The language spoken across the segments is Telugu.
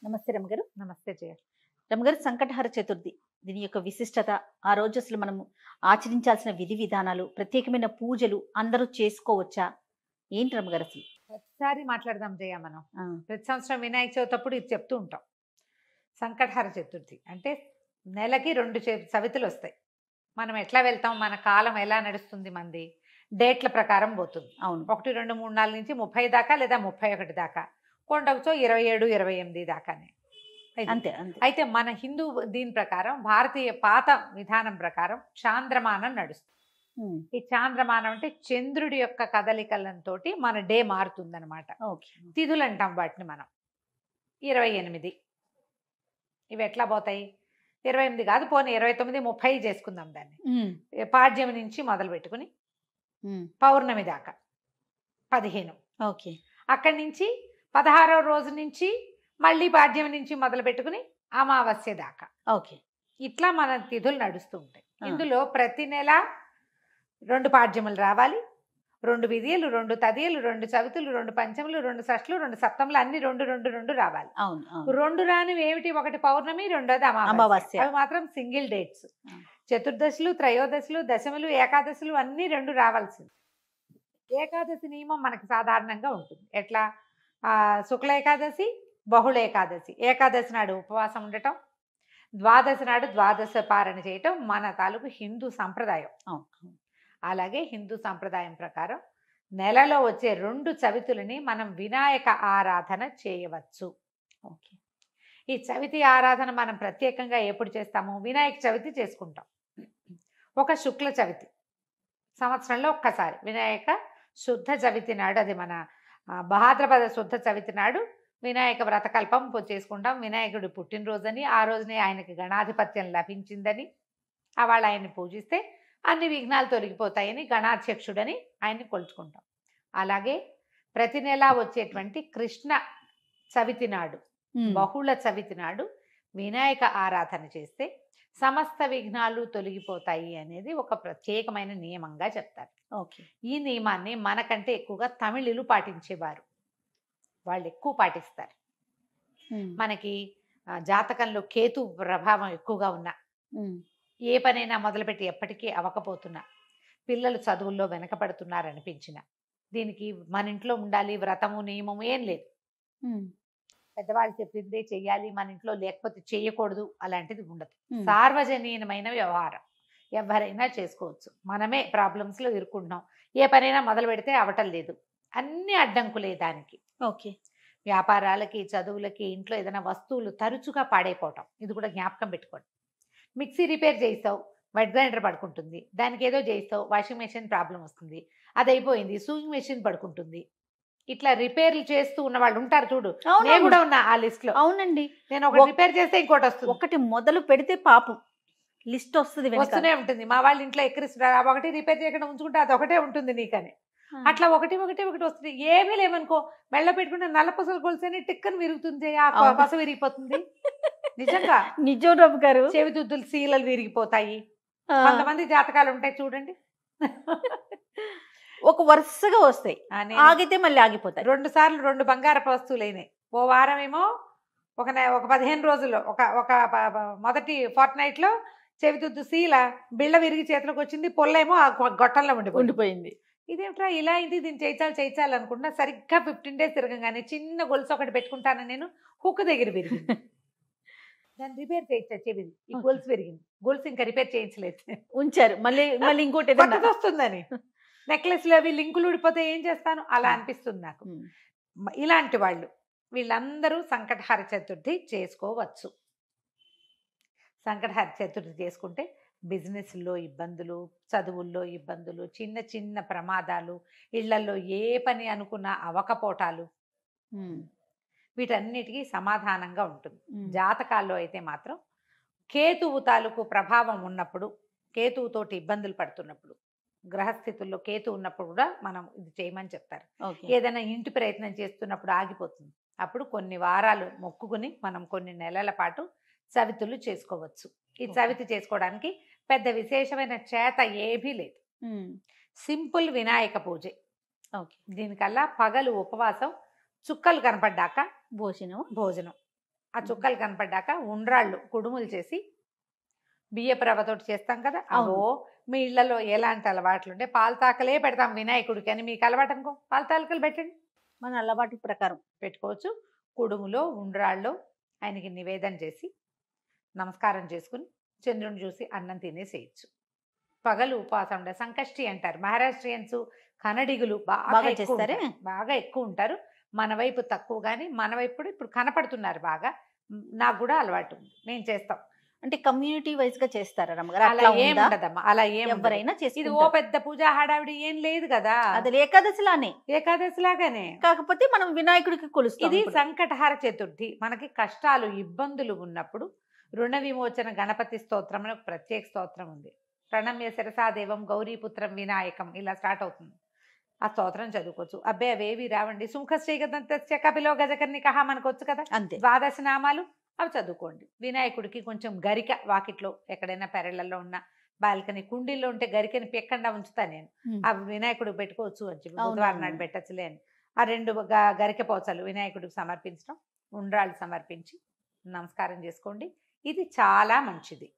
నమస్తే రమగారు. నమస్తే జయ. రమగారు, సంకటహర చతుర్థి దీని యొక్క విశిష్టత, ఆ రోజు అసలు మనము ఆచరించాల్సిన విధి విధానాలు, ప్రత్యేకమైన పూజలు అందరూ చేసుకోవచ్చా? ఏంటి రమగారు అసలు? ప్రతిసారి మాట్లాడదాం జయ. మనం ఆ, ప్రతి సంవత్సరం వినాయక చవితి అప్పుడు ఇది చెప్తూ ఉంటాం. సంకటహర చతుర్థి అంటే నెలకి 2 చవితులు వస్తాయి. మనం ఎట్లా వెళ్తాం, మన కాలం ఎలా నడుస్తుంది, మంది డేట్ల ప్రకారం పోతుంది. అవును. 1, 2, 3, 4 నుంచి 30 దాకా లేదా 31 దాకా, కొండవచ్చో 27, 28 దాకానే. అంతే అంతే. అయితే మన హిందూ దీని ప్రకారం, భారతీయ పాత విధానం ప్రకారం చాంద్రమానం నడుస్తుంది. ఈ చాంద్రమానం అంటే చంద్రుడి యొక్క కదలికలతో మన డే మారుతుందన్నమాట. ఓకే. తిథులు అంటాం వాటిని మనం. 28 ఇవి ఎట్లా పోతాయి? 28 కాదు, పోనీ 29, 30 చేసుకుందాం దాన్ని. పాడ్యమి నుంచి మొదలు పెట్టుకుని పౌర్ణమి దాకా 15. ఓకే. అక్కడి నుంచి 16వ రోజు నుంచి మళ్ళీ పాడ్యమి నుంచి మొదలు పెట్టుకుని అమావాస్య దాకా. ఓకే. ఇట్లా మన తిథులు నడుస్తూ ఉంటాయి. ఇందులో ప్రతి నెల 2 పాడ్యములు రావాలి, 2 విధియలు, 2 తదియలు, 2 చవితులు, 2 పంచములు, 2 షష్ఠులు, 2 సప్తములు, అన్ని 2 రావాలి. అవును. 2 రానివి ఏమిటి? ఒకటి పౌర్ణమి, రెండోది అమావాస్య. అవి మాత్రం సింగిల్ డేట్స్. చతుర్దశులు, త్రయోదశులు, దశములు, ఏకాదశులు అన్ని 2 రావాల్సింది. ఏకాదశి నియమం మనకి సాధారణంగా ఉంటుంది. ఎట్లా? శుక్ల ఏకాదశి, బహుళ ఏకాదశి. ఏకాదశి నాడు ఉపవాసం ఉండటం, ద్వాదశి నాడు ద్వాదశ పారణ చేయటం మన తాలూకు హిందూ సంప్రదాయం. అలాగే హిందూ సంప్రదాయం ప్రకారం నెలలో వచ్చే 2 చవితులని మనం వినాయక ఆరాధన చేయవచ్చు. ఓకే. ఈ చవితి ఆరాధన మనం ప్రత్యేకంగా ఎప్పుడు చేస్తాము? వినాయక చవితి చేసుకుంటాం. ఒక శుక్ల చవితి సంవత్సరంలో ఒక్కసారి, వినాయక శుద్ధ చవితి నాడు, అది మన భాద్రపద శుద్ధ చవితి నాడు వినాయక వ్రతకల్పం చేసుకుంటాం. వినాయకుడి పుట్టినరోజని, ఆ రోజునే ఆయనకి గణాధిపత్యం లభించిందని, వాళ్ళు ఆయన్ని పూజిస్తే అన్ని విఘ్నాలు తొలగిపోతాయని గణాధ్యక్షుడని ఆయన్ని కొలుచుకుంటాం. అలాగే ప్రతి నెలా వచ్చేటువంటి కృష్ణ చవితి నాడు, బహుళ చవితి నాడు వినాయక ఆరాధన చేస్తే సమస్త విఘ్నాలు తొలగిపోతాయి అనేది ఒక ప్రత్యేకమైన నియమంగా చెప్తారు. ఓకే. ఈ నియమాన్ని మనకంటే ఎక్కువగా తమిళులు పాటించేవారు. వాళ్ళు ఎక్కువ పాటిస్తారు. మనకి జాతకంలో కేతు ప్రభావం ఎక్కువగా ఉన్నా, ఏ పనైనా మొదలుపెట్టి ఎప్పటికీ అవ్వకపోతున్నా, పిల్లలు చదువుల్లో వెనకపడుతున్నారనిపించిన, దీనికి మన ఇంట్లో ఉండాలి వ్రతము నియమము ఏం లేదు. పెద్దవాళ్ళు చెప్పిందే చెయ్యాలి, మన ఇంట్లో లేకపోతే చేయకూడదు, అలాంటిది ఉండదు. సార్వజనీయమైన వ్యవహారం, ఎవరైనా చేసుకోవచ్చు. మనమే ప్రాబ్లమ్స్లో ఇరుక్కుంటున్నాం. ఏ పనైనా మొదలు పెడితే అవటం లేదు, అన్ని అడ్డంకులే దానికి. ఓకే. వ్యాపారాలకి, చదువులకి, ఇంట్లో ఏదైనా వస్తువులు తరచుగా పాడైపోవటం, ఇది కూడా జ్ఞాపకం పెట్టుకోండి. మిక్సీ రిపేర్ చేయిస్తావు, వెట్ గ్రైండర్ పడుకుంటుంది. దానికి ఏదో చేయిస్తావు, వాషింగ్ మెషిన్ ప్రాబ్లం వస్తుంది, అది అయిపోయింది, సూయింగ్ మెషిన్ పడుకుంటుంది. ఇట్లా రిపేర్లు చేస్తూ ఉన్న వాళ్ళు ఉంటారు చూడు. నేను కూడా ఉన్నా ఆ లిస్ట్ లో. అవునండి. నేను ఒకటి రిపేర్ చేస్తే ఇంకోటి వస్తుంది. ఒకటి మొదలు పెడితే పాపం లిస్ట్ వస్తూనే ఉంటుంది. మా వాళ్ళ ఇంట్లో ఎక్కిరిస్తున్నారు, ఒకటి రిపేర్ చేయకుండా ఉంచుకుంటే అది ఒకటే ఉంటుంది నీకని. అట్లా ఒకటి వస్తుంది. ఏమీ లేవనుకో, మెళ్ళ పెట్టుకుంటే నల్ల పసలు కొలిసేని టిక్కని విరుగుతుంది, ఆ పస విరిగిపోతుంది. నిజంగా నిజం రమ్మ గారు. చెవిదుద్దులు శీలలు విరిగిపోతాయి. కొంతమంది జాతకాలు ఉంటాయి చూడండి, ఒక వరుసగా వస్తాయి, ఆగితే మళ్ళీ ఆగిపోతాయి. 2 సార్లు 2 బంగారపు వస్తువులు అయినాయి. ఓ వారం ఏమో ఒక 15 రోజుల్లో ఒక మొదటి ఫోర్ట్ నైట్ లో చెవిదుద్దు శీల బిళ్ళ విరిగి చేతిలోకి వచ్చింది, పొల్లేమో ఆ గొట్టంలో ఉండిపోయింది. ఇదేమిట్రా ఇలా అయింది, దీన్ని చేయించాలి అనుకుంటున్నా. సరిగ్గా 15 days తిరగగానే చిన్న గొలుసు ఒకటి పెట్టుకుంటాను నేను, హుక్ దగ్గర విరిగింది. దాన్ని రిపేర్ చేయించా, చెవిది ఈ గొలుసు విరిగింది. గొలుసు ఇంకా రిపేర్ చేయించలేదు, ఉంచారు. మళ్ళీ ఇంకోటి వస్తుందని. నెక్లెస్లు అవి లింకులు ఊడిపోతే ఏం చేస్తాను, అలా అనిపిస్తుంది నాకు. ఇలాంటి వాళ్ళు వీళ్ళందరూ సంకటహర చతుర్థి చేసుకోవచ్చు. సంకటహర చతుర్థి చేసుకుంటే బిజినెస్లో ఇబ్బందులు, చదువుల్లో ఇబ్బందులు, చిన్న చిన్న ప్రమాదాలు, ఇళ్లలో ఏ పని అనుకున్నా అవకపోటాలు, వీటన్నిటికీ సమాధానంగా ఉంటుంది. జాతకాల్లో అయితే మాత్రం కేతువు తాలూకు ప్రభావం ఉన్నప్పుడు, కేతువుతోటి ఇబ్బందులు పడుతున్నప్పుడు, గ్రహస్థితుల్లో కేతు ఉన్నప్పుడు కూడా మనం ఇది చేయమని చెప్తారు. ఏదైనా ఇంటి ప్రయత్నం చేస్తున్నప్పుడు ఆగిపోతుంది, అప్పుడు కొన్ని వారాలు మొక్కుకుని మనం కొన్ని నెలల పాటు చవితులు చేసుకోవచ్చు. ఈ చవితి చేసుకోవడానికి పెద్ద విశేషమైన చేత ఏమీ లేదు, సింపుల్ వినాయక పూజే. దీనికల్లా పగలు ఉపవాసం, చుక్కలు కనపడ్డాక భోజనం. ఆ చుక్కలు కనపడ్డాక ఉండ్రాళ్ళు కుడుములు చేసి బియ్యపు రవ్వతోటి చేస్తాం కదా, అవో మీ ఇళ్లలో ఎలాంటి అలవాట్లు ఉంటే పాల తాకలే పెడతాం వినాయకుడికి అని మీకు అలవాటు అనుకో, పాల తాకలు పెట్టండి, మన అలవాటు ప్రకారం పెట్టుకోవచ్చు. కుడుములో ఉండ్రాళ్ళు ఆయనకి నివేదన చేసి నమస్కారం చేసుకుని చంద్రుని చూసి అన్నం తినేసేయచ్చు. పగలు ఉపవాసం ఉండే సంకష్టి అంటారు మహారాష్ట్రియన్స్, కన్నడిగులు బాగా చేస్తారే, బాగా ఎక్కువ ఉంటారు. మన వైపు తక్కువ, కానీ మన వైపు ఇప్పుడు కనపడుతున్నారు బాగా. నాకు కూడా అలవాటు ఉంది, నేను చేస్తాం. అంటే కమ్యూనిటీ వైజ్ గా చేస్తారా రమ్మగారు? అలా ఏం ఉండదమ్మా, అలా ఏం ఎవరైనా ఇది ఓ పెద్ద పూజా హడావిడి ఏం లేదు కదా, అది ఏకాదశిలానే, ఏకాదశి లాగానే. కాకపోతే మనం వినాయకుడికి కొలుస్తాం. ఇది సంకటహార చతుర్థి. మనకి కష్టాలు ఇబ్బందులు ఉన్నప్పుడు రుణ విమోచన గణపతి స్తోత్రం అని ఒక ప్రత్యేక స్తోత్రం ఉంది. ప్రణమ్య శిరసాదేవం గౌరీపుత్రం వినాయకం ఇలా స్టార్ట్ అవుతుంది. ఆ స్తోత్రం చదువుకోవచ్చు. అబ్బే అవేవి రావండి, సుముఖశ్రీగదంత్య కపిలో గజకర్ణికః మనకు వచ్చు కదా, అంతే. ద్వాదశ నామాలు అవి చదువుకోండి. వినాయకుడికి కొంచెం గరిక వాకిట్లో ఎక్కడైనా పెరళ్లలో ఉన్న బాల్కనీ కుండీల్లో ఉంటే గరికని పెక్కకుండా ఉంచుతా నేను, అవి వినాయకుడికి పెట్టుకోవచ్చు అని చెప్పి, బుధవారం నాడు పెట్టచ్చులే అని. ఆ 2 గరిక పోచలు వినాయకుడికి సమర్పించడం, ఉండ్రాళ్ళు సమర్పించి నమస్కారం చేసుకోండి. ఇది చాలా మంచిది.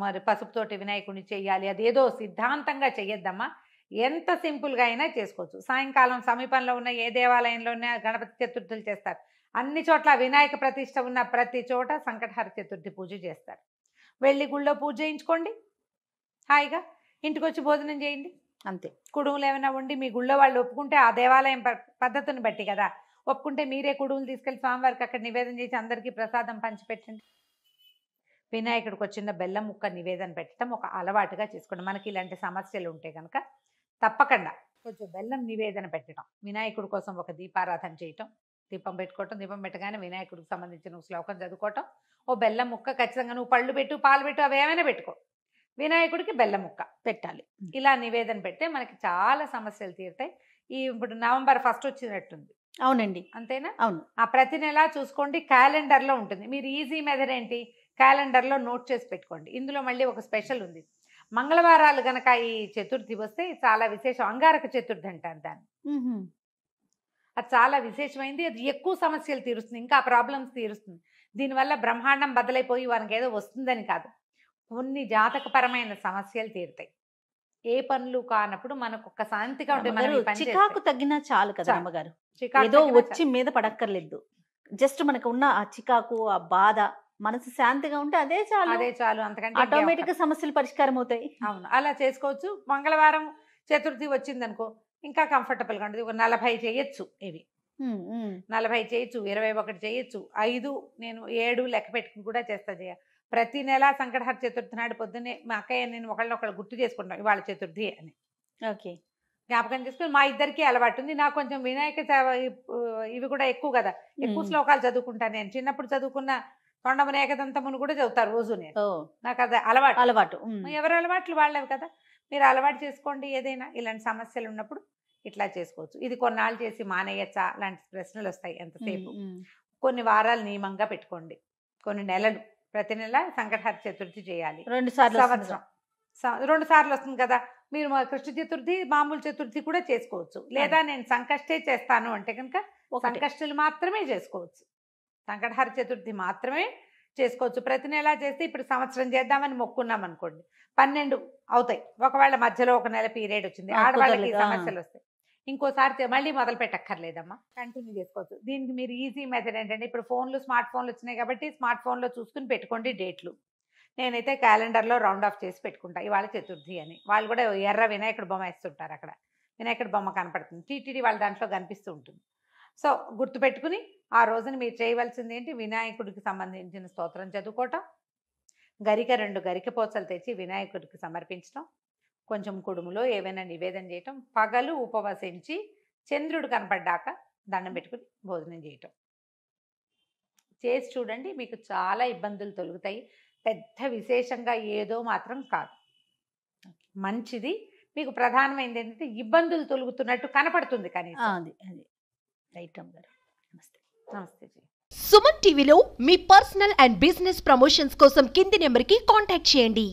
మరి పసుపుతోటి వినాయకుడిని చెయ్యాలి అదేదో సిద్ధాంతంగా చెయ్యొద్దమ్మా, ఎంత సింపుల్గా అయినా చేసుకోవచ్చు. సాయంకాలం సమీపంలో ఉన్న ఏ దేవాలయంలోనే గణపతి చతుర్థులు చేస్తారు. అన్ని చోట్ల వినాయక ప్రతిష్ట ఉన్న ప్రతి చోట సంకటహార చతుర్థి పూజ చేస్తారు. వెళ్ళి గుళ్ళో పూజ చేయించుకోండి, హాయిగా ఇంటికి వచ్చి భోజనం చేయండి, అంతే. కుడుములు ఏమైనా ఉండి మీ గుళ్ళో వాళ్ళు ఒప్పుకుంటే, ఆ దేవాలయం పద్ధతిని బట్టి కదా, ఒప్పుకుంటే మీరే కుడుములు తీసుకెళ్ళి స్వామివారికి అక్కడ నివేదన చేసి అందరికీ ప్రసాదం పంచిపెట్టండి. వినాయకుడికి వచ్చిన బెల్లం ముక్క నివేదన పెట్టడం ఒక అలవాటుగా చేసుకోండి. మనకి ఇలాంటి సమస్యలు ఉంటే కనుక తప్పకుండా కొంచెం బెల్లం నివేదన పెట్టడం, వినాయకుడి కోసం ఒక దీపారాధన చేయటం, దీపం పెట్టుకోవటం, దీపం పెట్టగానే వినాయకుడికి సంబంధించిన శ్లోకం చదువుకోవటం, ఓ బెల్లం ముక్క ఖచ్చితంగా, నువ్వు పళ్ళు పెట్టు పాలు పెట్టు అవి ఏమైనా పెట్టుకో, వినాయకుడికి బెల్లం ముక్క పెట్టాలి. ఇలా నివేదన పెడితే మనకి చాలా సమస్యలు తీరుతాయి. ఇప్పుడు నవంబర్ 1 వచ్చినట్టుంది. అవునండి, అంతేనా? అవును. ఆ ప్రతి నెల చూసుకోండి, క్యాలెండర్లో ఉంటుంది. మీరు ఈజీ మెథడ్ ఏంటి, క్యాలెండర్లో నోట్ చేసి పెట్టుకోండి. ఇందులో మళ్ళీ ఒక స్పెషల్ ఉంది. మంగళవారాలు గనక ఈ చతుర్థి వస్తే చాలా విశేషం. అంగారక చతుర్థి అంటారు దాన్ని. అది చాలా విశేషమైంది. అది ఎక్కువ సమస్యలు తీరుస్తుంది, ఇంకా ప్రాబ్లమ్స్ తీరుస్తుంది. దీనివల్ల బ్రహ్మాండం బద్దలైపోయి వారికి ఏదో వస్తుందని కాదు, కొన్ని జాతకపరమైన సమస్యలు తీరుతాయి. ఏ పనులు కానప్పుడు మనకు ఒక శాంతిగా ఉంటుంది. చికాకు తగ్గినా చాలు కదా అమ్మగారు, ఏదో వచ్చి మీద పడక్కర్లేదు. జస్ట్ మనకు ఉన్న ఆ చికాకు, ఆ బాధ, మనసు శాంతిగా ఉంటే అదే చాలు, అదే చాలు. అంతకంటే ఆటోమేటిక్ గా సమస్యలు పరిష్కారం అవుతాయి. అవును, అలా చేసుకోవచ్చు. మంగళవారం చతుర్థి వచ్చిందనుకో ఇంకా కంఫర్టబుల్ గా ఉంటుంది. ఒక 40 చేయొచ్చు, ఇవి 40 చేయొచ్చు, 21 చేయొచ్చు, 5 నేను 7 లెక్క పెట్టుకుని కూడా చేస్తా. ప్రతి నెల సంకటహర చతుర్థి నాడు పొద్దున్నే మా అక్కయ్య నేను ఒకళ్ళు గుర్తు చేసుకుంటాం ఇవాళ చతుర్థి అని. ఓకే, జ్ఞాపకం చేసుకుని మా ఇద్దరికి అలవాటు ఉంది. నాకు కొంచెం వినాయక ఇవి కూడా ఎక్కువ కదా, ఎక్కువ శ్లోకాలు చదువుకుంటాను. నేను చిన్నప్పుడు చదువుకున్న తొండమున ఏకదంతమును కూడా చదువుతారు రోజు నేను, నాకు అది అలవాటు. ఎవరి అలవాట్లు వాళ్ళవి కదా, మీరు అలవాటు చేసుకోండి. ఏదైనా ఇలాంటి సమస్యలు ఉన్నప్పుడు ఇట్లా చేసుకోవచ్చు. ఇది కొన్నాళ్ళు చేసి మానేయచ్చా లాంటి ప్రశ్నలు వస్తాయి ఎంతసేపు. కొన్ని వారాలు నియమంగా పెట్టుకోండి, కొన్ని నెలలు, ప్రతి నెల సంకటహర చతుర్థి చేయాలి. 2 సార్లు సంవత్సరం 2 సార్లు వస్తుంది కదా. మీరు కృష్ణ చతుర్థి మామూలు చతుర్థి కూడా చేసుకోవచ్చు. లేదా నేను సంకష్టే చేస్తాను అంటే కనుక సంకష్టులు మాత్రమే చేసుకోవచ్చు, సంకటహర చతుర్థి మాత్రమే చేసుకోవచ్చు. ప్రతి నెల చేస్తే ఇప్పుడు సంవత్సరం చేద్దామని మొక్కున్నాం అనుకోండి, 12 అవుతాయి. ఒకవేళ మధ్యలో ఒక నెల పీరియడ్ వచ్చింది, ఆడవాళ్ళకి సమస్యలు వస్తాయి, ఇంకోసారి మళ్ళీ మొదలు పెట్టక్కర్లేదమ్మా, కంటిన్యూ చేసుకోవచ్చు. దీనికి మీరు ఈజీ మెథడ్ ఏంటంటే, ఇప్పుడు స్మార్ట్ ఫోన్లు వచ్చినాయి కాబట్టి స్మార్ట్ ఫోన్లో చూసుకుని పెట్టుకోండి డేట్లు. నేనైతే క్యాలెండర్లో రౌండ్ ఆఫ్ చేసి పెట్టుకుంటా ఇవాళ చతుర్థి అని. వాళ్ళు కూడా ఎర్ర వినాయకుడు బొమ్మ వేస్తుంటారు, అక్కడ వినాయకుడు బొమ్మ కనపడుతుంది, టీటీడీ వాళ్ళ దాంట్లో కనిపిస్తూ ఉంటుంది. సో గుర్తుపెట్టుకుని ఆ రోజున మీరు చేయవలసింది ఏంటి, వినాయకుడికి సంబంధించిన స్తోత్రం చదువుకోవటం, 2 గరిక పోచలు తెచ్చి వినాయకుడికి సమర్పించడం, కొంచెం కుడుములో ఏవైనా నివేదన చేయటం, పగలు ఉపవసించి చంద్రుడు కనపడ్డాక దండం పెట్టుకుని భోజనం చేయటం చేసి చూడండి. మీకు చాలా ఇబ్బందులు తొలుగుతాయి. పెద్ద విశేషంగా ఏదో మాత్రం కాదు, మంచిది. మీకు ప్రధానమైనది ఏంటంటే ఇబ్బందులు తొలుగుతున్నట్టు కనపడుతుంది కానీ. రైట్ అమ్మగారు, నమస్తే. నమస్తే. సుమన్ టీవీలో మీ పర్సనల్ అండ్ బిజినెస్ ప్రమోషన్స్ కోసం కింది నెంబర్కి కాంటాక్ట్ చేయండి.